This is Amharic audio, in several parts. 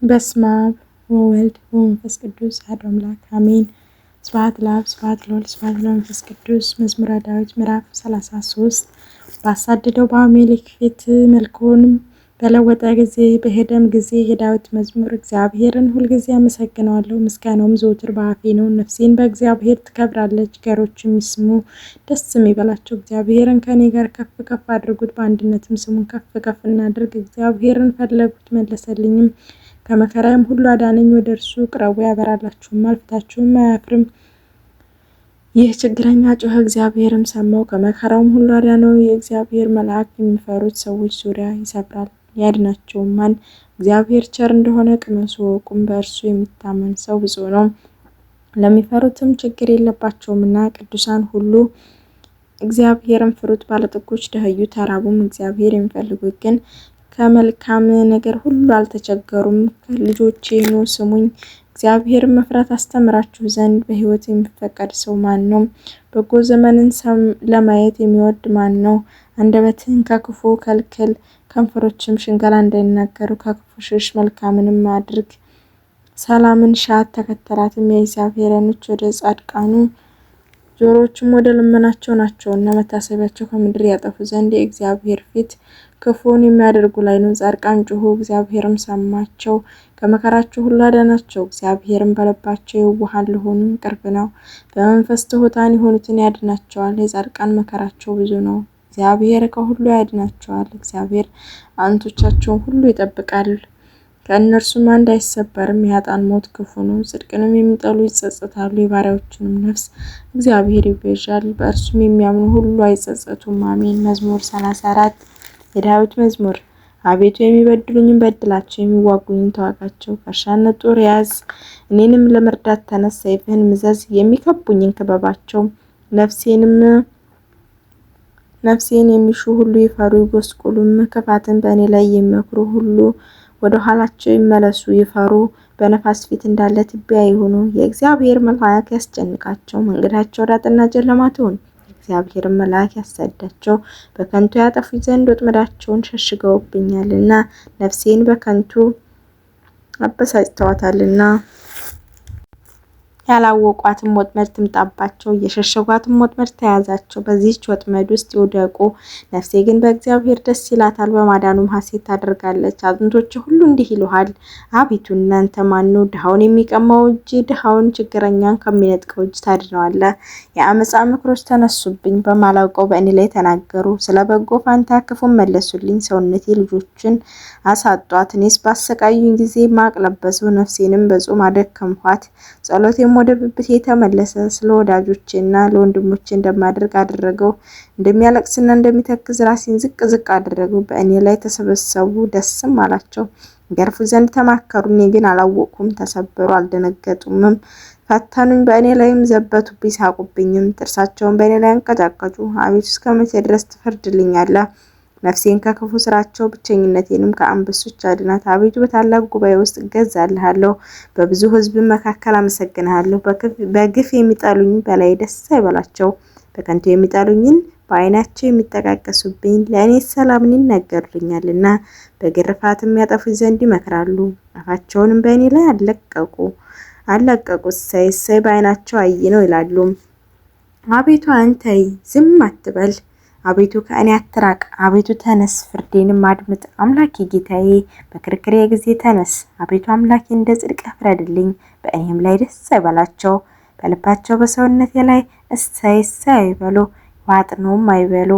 በስመ አብ ወወልድ ወመንፈስ ቅዱስ አሐዱ አምላክ አሜን። ስብሐት ለአብ ስብሐት ለወልድ ስብሐት ለመንፈስ ቅዱስ። መዝሙረ ዳዊት ምዕራፍ 33 ባሳደደው በአቤሜሌክ ፊት መልኩንም በለወጠ ጊዜ በሄደም ጊዜ የዳዊት መዝሙር። እግዚአብሔርን ሁልጊዜ አመሰግነዋለሁ፣ ምስጋናውም ዘወትር በአፌ ነው። ነፍሴን በእግዚአብሔር ትከብራለች፣ ገሮችም ይስሙ ደስ ይበላቸው። እግዚአብሔርን ከእኔ ጋር ከፍ ከፍ አድርጉት፣ በአንድነትም ስሙን ከፍ ከፍ እናድርግ። እግዚአብሔርን ፈለጉት መለሰልኝም፣ ከመከራዬም ሁሉ አዳነኝ። ወደ እርሱ ቅረቡ ያበራላችሁማል፣ ፊታችሁም አያፍርም። ይህ ችግረኛ ጮኸ፣ እግዚአብሔርም ሰማው፣ ከመከራውም ሁሉ አዳነው። የእግዚአብሔር መልአክ የሚፈሩት ሰዎች ዙሪያ ይሰፍራል ያድናቸውማል። እግዚአብሔር ቸር እንደሆነ ቅመሱ ወቁም፣ በእርሱ የሚታመን ሰው ብፁዕ ነው። ለሚፈሩትም ችግር የለባቸውምና። ቅዱሳን ሁሉ እግዚአብሔርን ፍሩት። ባለጠጎች ደኸዩ ተራቡም፣ እግዚአብሔር የሚፈልጉት ግን ከመልካም ነገር ሁሉ አልተቸገሩም። ልጆቼ ኑ ስሙኝ፣ እግዚአብሔርን መፍራት አስተምራችሁ ዘንድ። በሕይወት የሚፈቀድ ሰው ማን ነው? በጎ ዘመንን ለማየት የሚወድ ማን ነው? አንደበትህን ከክፉ ከልክል፣ ከንፈሮችም ሽንገላ እንዳይናገሩ ከክፉ ሽሽ። መልካምንም አድርግ፣ ሰላምን ሻት ተከተላትም። የእግዚአብሔር ዓይኖች ወደ ጻድቃኑ ጆሮዎችም ወደ ልመናቸው ናቸውና፣ መታሰቢያቸው ከምድር ያጠፉ ዘንድ የእግዚአብሔር ፊት ክፉን የሚያደርጉ ላይ ነው። ጻድቃን ጮኹ፣ እግዚአብሔርም ሰማቸው፣ ከመከራቸው ሁሉ አዳናቸው። እግዚአብሔርም በልባቸው የዋሃን ለሆኑ ቅርብ ነው፣ በመንፈስ ትሑታን የሆኑትን ያድናቸዋል። የጻድቃን መከራቸው ብዙ ነው፣ እግዚአብሔር ከሁሉ ያድናቸዋል። እግዚአብሔር አጥንቶቻቸውን ሁሉ ይጠብቃል፣ ከእነርሱም አንድ አይሰበርም። የኃጥአን ሞት ክፉ ነው፣ ጽድቅንም የሚጠሉ ይጸጸታሉ። የባሪያዎቹንም ነፍስ እግዚአብሔር ይቤዣል፣ በእርሱም የሚያምኑ ሁሉ አይጸጸቱም። አሜን። መዝሙር 34 የዳዊት መዝሙር። አቤቱ የሚበድሉኝን በድላቸው፣ የሚዋጉኝን ተዋጋቸው። ጋሻና ጦር ያዝ፣ እኔንም ለመርዳት ተነስ። ሰይፍህን ምዘዝ፣ የሚከቡኝን ክበባቸው። ነፍሴን የሚሹ ሁሉ ይፈሩ ይጎስቁሉም። ክፋትን በእኔ ላይ የሚመክሩ ሁሉ ወደ ኋላቸው ይመለሱ ይፈሩ። በነፋስ ፊት እንዳለ ትቢያ ይሁኑ። የእግዚአብሔር መልአክ ያስጨንቃቸው፣ መንገዳቸው ዳጥና ጨለማ ትሁን። የእግዚአብሔር መልአክ ያሳድዳቸው፣ በከንቱ ያጠፉኝ ዘንድ ወጥመዳቸውን ሸሽገውብኛልና። ነፍሴን በከንቱ አበሳጭተዋታልና። ያላወቋትም ወጥመድ ትምጣባቸው፣ የሸሸጓትም ወጥመድ ተያዛቸው። በዚህች ወጥመድ ውስጥ ይውደቁ። ነፍሴ ግን በእግዚአብሔር ደስ ይላታል፣ በማዳኑም ሐሴት ታደርጋለች። አጥንቶቼ ሁሉ እንዲህ ይሉሃል፣ አቤቱ እናንተ ማን ነው? ድሃውን የሚቀማው እጅ፣ ድሃውን ችግረኛን ከሚነጥቀው እጅ ታድነዋለህ። የአመፃ ምክሮች ተነሱብኝ፣ በማላውቀው በእኔ ላይ ተናገሩ። ስለ በጎ ፋንታ ክፉን መለሱልኝ። ሰውነቴ ልጆችን አሳጧት። እኔስ ባሰቃዩኝ ጊዜ ማቅ ለበስሁ፣ ነፍሴንም በጾም አደከምኋት። ጸሎቴም ወደ ብብቴ ተመለሰ። ስለ ወዳጆቼና ለወንድሞቼ እንደማደርግ አደረገው። እንደሚያለቅስና እንደሚተክዝ ራሴን ዝቅ ዝቅ አደረገው። በእኔ ላይ ተሰበሰቡ፣ ደስም አላቸው። ገርፉ ዘንድ ተማከሩ፣ እኔ ግን አላወቅኩም። ተሰበሩ፣ አልደነገጡምም። ፈተኑኝ፣ በእኔ ላይም ዘበቱብኝ፣ ሳቁብኝም። ጥርሳቸውን በእኔ ላይ አንቀጫቀጩ። አቤቱ እስከ መቼ ድረስ ትፈርድልኛለህ? ነፍሴን ከክፉ ስራቸው፣ ብቸኝነቴንም ከአንበሶች አድናት። አቤቱ በታላቅ ጉባኤ ውስጥ እገዛልሃለሁ፣ በብዙ ሕዝብ መካከል አመሰግንሃለሁ። በግፍ የሚጠሉኝ በላይ ደስ አይበላቸው፣ በከንቱ የሚጠሉኝን በዓይናቸው የሚጠቃቀሱብኝ። ለእኔ ሰላምን ይናገሩልኛልና፣ በግርፋትም ያጠፉኝ ዘንድ ይመክራሉ። አፋቸውንም በእኔ ላይ አለቀቁ። እሰይ እሰይ በዓይናቸው አየነው ይላሉ። አቤቱ አንተይ ዝም አትበል፣ አቤቱ ከእኔ አትራቅ። አቤቱ ተነስ፣ ፍርዴንም አድምጥ። አምላኬ ጌታዬ በክርክሬ ጊዜ ተነስ። አቤቱ አምላኬ እንደ ጽድቅህ ፍረድልኝ፣ በእኔም ላይ ደስ አይበላቸው። በልባቸው በሰውነቴ ላይ እሰይ እሰይ አይበሉ፣ ዋጥነውም አይበሉ።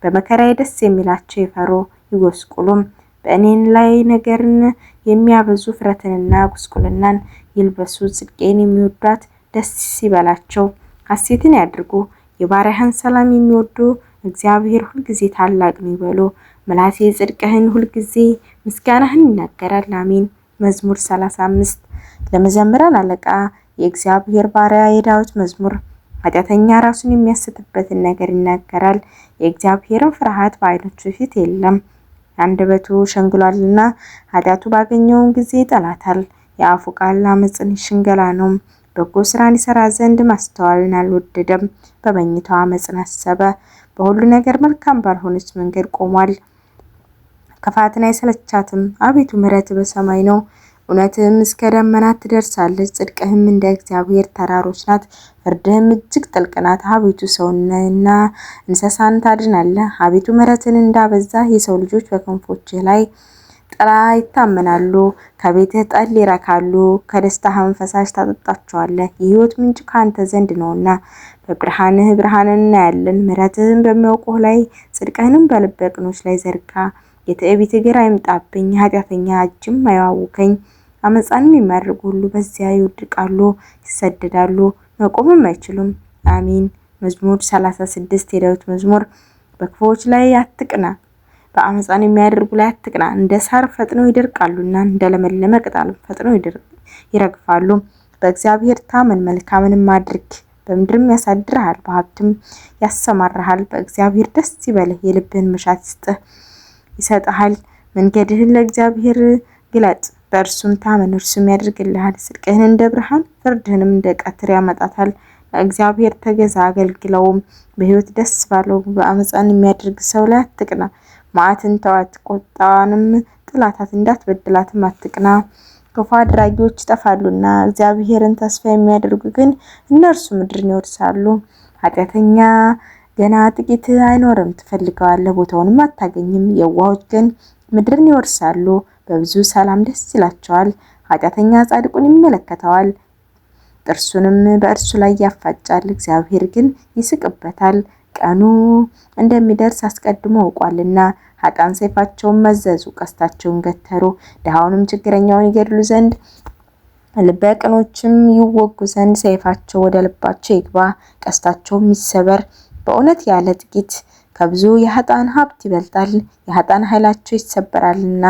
በመከራዬ ደስ የሚላቸው ይፈሩ ይጎስቁሉም። በእኔን ላይ ነገርን የሚያበዙ ፍረትንና ጉስቁልናን ይልበሱ። ጽድቄን የሚወዷት ደስ ይበላቸው፣ ሐሴትን ያድርጉ። የባሪያህን ሰላም የሚወዱ እግዚአብሔር ሁልጊዜ ታላቅ ነው ይበሉ። ምላሴ ጽድቅህን ሁልጊዜ ምስጋናህን ይናገራል። አሜን። መዝሙር 35 ለመዘምራን አለቃ የእግዚአብሔር ባሪያ የዳዊት መዝሙር። ኃጢአተኛ ራሱን የሚያስትበትን ነገር ይናገራል፣ የእግዚአብሔርን ፍርሃት በዓይኖቹ ፊት የለም። አንደበቱ ሸንግሏልና ኃጢአቱ ባገኘውን ጊዜ ይጠላታል። የአፉ ቃል አመፅን ሽንገላ ነው። በጎ ስራን ይሰራ ዘንድ ማስተዋልን አልወደደም። በመኝታው አመፅን አሰበ። በሁሉ ነገር መልካም ባልሆነች መንገድ ቆሟል። ክፋትን አይሰለቻትም። አቤቱ ምሕረት በሰማይ ነው፣ እውነትህም እስከ ደመናት ትደርሳለች። ጽድቅህም እንደ እግዚአብሔር ተራሮች ናት። ፍርድህም እጅግ ጥልቅ ናት። አቤቱ ሰውንና እንስሳን ታድናለህ። አቤቱ ምሕረትን እንዳበዛ የሰው ልጆች በክንፎችህ ላይ ጥላ ይታመናሉ። ከቤትህ ጠል ይረካሉ፣ ከደስታህም ፈሳሽ ታጠጣቸዋለህ። የሕይወት ምንጭ ከአንተ ዘንድ ነውና በብርሃንህ ብርሃንን እናያለን። ምሕረትህን በሚያውቁህ ላይ ጽድቅህንም በልበ ቅኖች ላይ ዘርጋ። የትዕቢት እግር አይምጣብኝ፣ ኃጢአተኛ እጅም አያውከኝ። አመፃንም የሚያደርጉ ሁሉ በዚያ ይወድቃሉ፣ ይሰደዳሉ፣ መቆምም አይችሉም። አሚን። መዝሙር 36 የዳዊት መዝሙር። በክፉዎች ላይ አትቅና፣ በአመፃን የሚያደርጉ ላይ አትቅና። እንደ ሳር ፈጥነው ይደርቃሉና እንደ ለመለመ ቅጠልም ፈጥነው ይረግፋሉ። በእግዚአብሔር ታመን፣ መልካምንም አድርግ፣ በምድርም ያሳድርሃል፣ በሀብትም ያሰማራሃል። በእግዚአብሔር ደስ ይበልህ፣ የልብህን መሻት ይሰጥሃል። መንገድህን ለእግዚአብሔር ግለጥ፣ በእርሱም ታመን፣ እርሱም ያደርግልሃል። ጽድቅህን እንደ ብርሃን ፍርድህንም እንደ ቀትር ያመጣታል። ለእግዚአብሔር ተገዛ፣ አገልግለውም። በሕይወት ደስ ባለው በአመፃን የሚያደርግ ሰው ላይ አትቅና። መዓትን ተዋት፣ ቁጣዋንም ጥላታት፣ እንዳትበድላትም አትቅና። ክፉ አድራጊዎች ይጠፋሉና እግዚአብሔርን ተስፋ የሚያደርጉ ግን እነርሱ ምድርን ይወርሳሉ። ኃጢአተኛ ገና ጥቂት አይኖርም፣ ትፈልገዋለህ፣ ቦታውንም አታገኝም። የዋሆች ግን ምድርን ይወርሳሉ፣ በብዙ ሰላም ደስ ይላቸዋል። ኃጢአተኛ ጻድቁን ይመለከተዋል፣ ጥርሱንም በእርሱ ላይ ያፋጫል። እግዚአብሔር ግን ይስቅበታል፣ ቀኑ እንደሚደርስ አስቀድሞ አውቋልና። ኃጥአን ሰይፋቸውን መዘዙ፣ ቀስታቸውን ገተሩ። ድሃውንም ችግረኛውን ይገድሉ ዘንድ ልበ ቅኖችም ይወጉ ዘንድ ሰይፋቸው ወደ ልባቸው ይግባ፣ ቀስታቸውም ይሰበር። በእውነት ያለ ጥቂት ከብዙ የኃጥአን ሀብት ይበልጣል፣ የኃጥአን ኃይላቸው ይሰበራልና።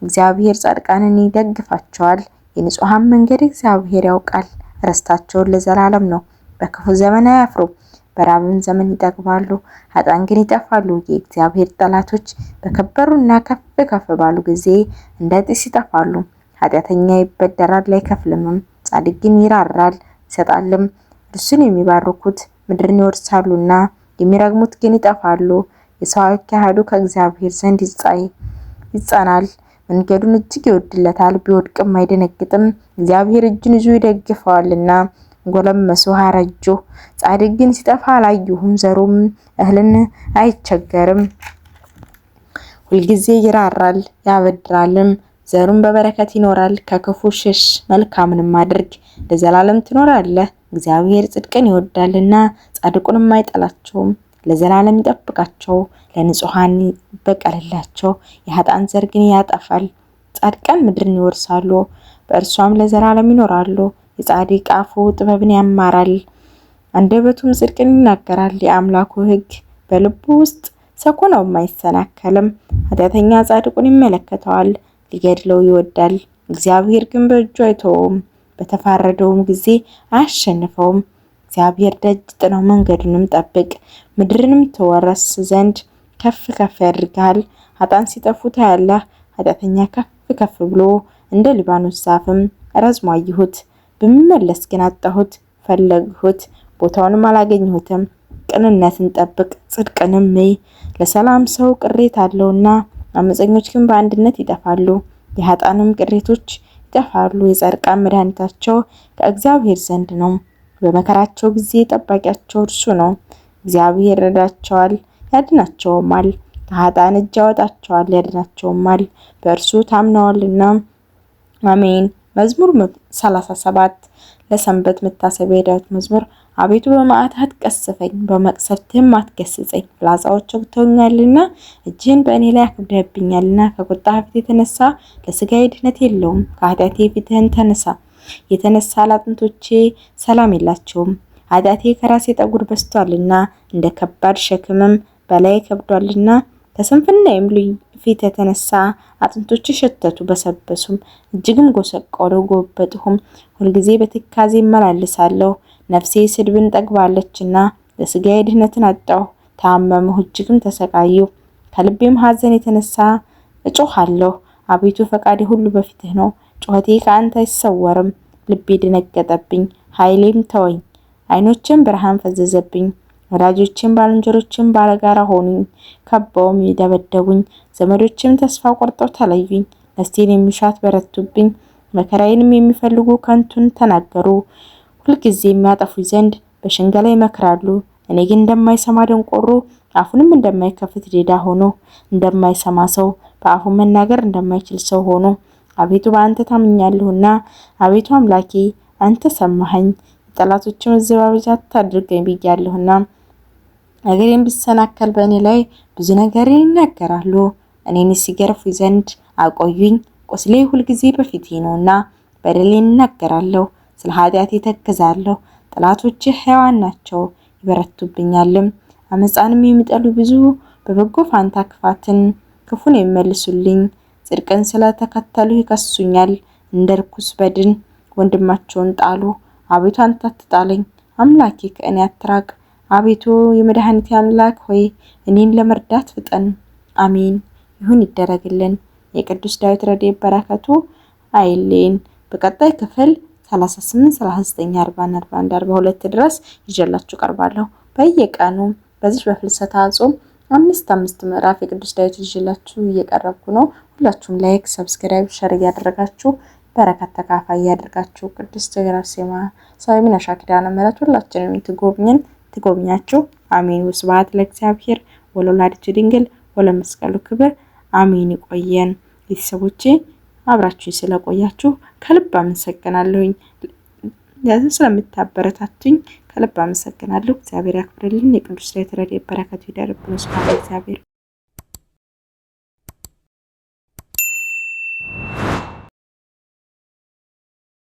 እግዚአብሔር ጻድቃንን ይደግፋቸዋል፣ የንጹሐን መንገድ እግዚአብሔር ያውቃል። ርስታቸውን ለዘላለም ነው፣ በክፉ ዘመን አያፍሩም። በራብም ዘመን ይጠግባሉ፣ ኃጥአን ግን ይጠፋሉ። የእግዚአብሔር ጠላቶች በከበሩና ከፍ ከፍ ባሉ ጊዜ እንደ ጢስ ይጠፋሉ። ኃጢአተኛ ይበደራል አይከፍልምም፣ ጻድቅ ግን ይራራል ይሰጣልም። እርሱን የሚባርኩት ምድርን ይወርሳሉና የሚረግሙት ግን ይጠፋሉ። የሰው አካሄዱ ከእግዚአብሔር ዘንድ ይጸናል፣ መንገዱን እጅግ ይወድለታል፣ ቢወድቅም አይደነግጥም። እግዚአብሔር እጁን ይዞ ይደግፈዋልና። ጎለመሱ አረጁ፣ ጻድቅ ግን ሲጠፋ አላዩሁም። ዘሩም እህልን አይቸገርም፣ ሁልጊዜ ይራራል ያበድራልም። ዘሩም በበረከት ይኖራል። ከክፉ ሽሽ፣ መልካምንም አድርግ፣ ለዘላለም ትኖራለህ። እግዚአብሔር ጽድቅን ይወዳልና ጻድቁንም አይጠላቸውም። ለዘላለም ይጠብቃቸው፣ ለንጹሐን ይበቀልላቸው። የኃጥአን ዘር ግን ያጠፋል። ጻድቃን ምድርን ይወርሳሉ፣ በእርሷም ለዘላለም ይኖራሉ። የጻድቅ አፉ ጥበብን ያማራል፣ አንደበቱም ጽድቅን ይናገራል። የአምላኩ ሕግ በልቡ ውስጥ ሰኮናውም አይሰናከልም። ኃጢአተኛ ጻድቁን ይመለከተዋል፣ ሊገድለው ይወዳል። እግዚአብሔር ግን በእጁ አይተወውም፣ በተፋረደውም ጊዜ አያሸንፈውም። እግዚአብሔር ደጅ ጥነው፣ መንገዱንም ጠብቅ፣ ምድርንም ትወረስ ዘንድ ከፍ ከፍ ያድርግሃል። ኃጥአን ሲጠፉ ታያለህ፣ ኃጢአተኛ ከፍ ከፍ ብሎ እንደ ሊባኖስ ዛፍም ረዝሞ አየሁት። ብመለስ ግን አጣሁት፣ ፈለግሁት፣ ቦታውንም አላገኘሁትም። ቅንነትን ጠብቅ፣ ጽድቅንም እይ። ለሰላም ሰው ቅሬታ አለውና አመፀኞች ግን በአንድነት ይጠፋሉ። የኃጥአንም ቅሬቶች ይጠፋሉ። የጻድቃን መድኃኒታቸው ከእግዚአብሔር ዘንድ ነው፣ በመከራቸው ጊዜ ጠባቂያቸው እርሱ ነው። እግዚአብሔር ይረዳቸዋል ያድናቸውማል፣ ከኃጥአን እጅ ያወጣቸዋል ያድናቸውማል፣ በእርሱ ታምነዋልና። አሜን። መዝሙር 37 ለሰንበት መታሰቢያ የዳዊት መዝሙር። አቤቱ በመዓትህ አትቀስፈኝ፣ በመቅሰፍትህም አትገስጸኝ። ፍላጻዎች ወግተውኛልና እጅህን በእኔ ላይ አክብደህብኛልና። ከቁጣህ ፊት የተነሳ ለስጋዬ ድህነት የለውም። ከኃጢአቴ ፊትህን የተነሳ ለአጥንቶቼ ሰላም የላቸውም። ኃጢአቴ ከራሴ ጠጉር በስቷልና እንደ ከባድ ሸክምም በላይ ከብዷልና። ከስንፍናዬም ፊት የተነሳ አጥንቶች ሸተቱ በሰበሱም፣ እጅግም ጎሰቆሉ ጎበጥሁም። ሁልጊዜ በትካዜ እመላለሳለሁ፣ ነፍሴ ስድብን ጠግባለችና። ለስጋዬ ድህነትን አጣሁ፣ ታመምሁ፣ እጅግም ተሰቃየሁ። ከልቤም ሐዘን የተነሳ እጮሃለሁ። አቤቱ ፈቃዴ ሁሉ በፊትህ ነው፣ ጩኸቴ ከአንተ አይሰወርም። ልቤ ደነገጠብኝ፣ ኃይሌም ተወኝ፣ ዓይኖቼም ብርሃን ፈዘዘብኝ። ወዳጆቼም ባልንጀሮቼም ባለጋራ ሆኑኝ፣ ከበውም ይደበደቡኝ። ዘመዶቼም ተስፋ ቆርጠው ተለዩኝ፣ ነፍሴን የሚሻት በረቱብኝ። መከራዬንም የሚፈልጉ ከንቱን ተናገሩ። ሁልጊዜ የሚያጠፉኝ ዘንድ በሽንገላ ይመክራሉ። እኔ ግን እንደማይሰማ ደንቆሮ አፉንም እንደማይከፍት ዲዳ ሆኖ እንደማይሰማ ሰው በአፉ መናገር እንደማይችል ሰው ሆኖ አቤቱ በአንተ ታምኛለሁና አቤቱ አምላኬ አንተ ሰማኸኝ። የጠላቶች መዘባበቻ አታድርገኝ ብያለሁና እግሬን ቢሰናከል በእኔ ላይ ብዙ ነገር ይናገራሉ። እኔን ሲገርፉ ዘንድ አቆዩኝ። ቁስሌ ሁልጊዜ በፊቴ ነውና በደሌን እናገራለሁ። ስለ ኃጢአቴ ተክዛለሁ። ጠላቶቼ ሕያዋን ናቸው ይበረቱብኛልም። አመፃንም የሚጠሉ ብዙ በበጎ ፋንታ ክፉን የሚመልሱልኝ ጽድቅን ስለተከተሉ ይከሱኛል። እንደ ርኩስ በድን ወንድማቸውን ጣሉ። አቤቱ አንተ አትጣለኝ፣ አምላኬ ከእኔ አትራቅ። አቤቱ የመድኃኒቴ አምላክ ሆይ እኔን ለመርዳት ፍጠን። አሜን። ይሁን ይደረግልን። የቅዱስ ዳዊት ረድኤት በረከቱ አይለየን። በቀጣይ ክፍል 38፣ 39፣ 40፣ 41፣ 42 ድረስ ይዤላችሁ ቀርባለሁ። በየቀኑ በዚህ በፍልሰታ ጾም 5 ምዕራፍ የቅዱስ ዳዊት ይዤላችሁ እየቀረብኩ ነው። ሁላችሁም ላይክ፣ ሰብስክራይብ፣ ሸር እያደረጋችሁ በረከት ተካፋይ ያድርጋችሁ። ቅድስት አርሴማ ሰሚነሽ ኪዳነ ምሕረት ሁላችንም ትጎብኛችሁ። አሜን። ወስብሐት ለእግዚአብሔር ወለወላዲቱ ድንግል ወለመስቀሉ ክብር። አሜን። ይቆየን። ቤተሰቦቼ አብራችሁ ስለቆያችሁ ከልብ አመሰግናለሁኝ። ስለምታበረታቱኝ ከልብ አመሰግናለሁ። እግዚአብሔር ያክብርልኝ። የቅዱስ ዳዊት ረድኤት በረከቱ ይደርብን። ወስብሐት ለእግዚአብሔር።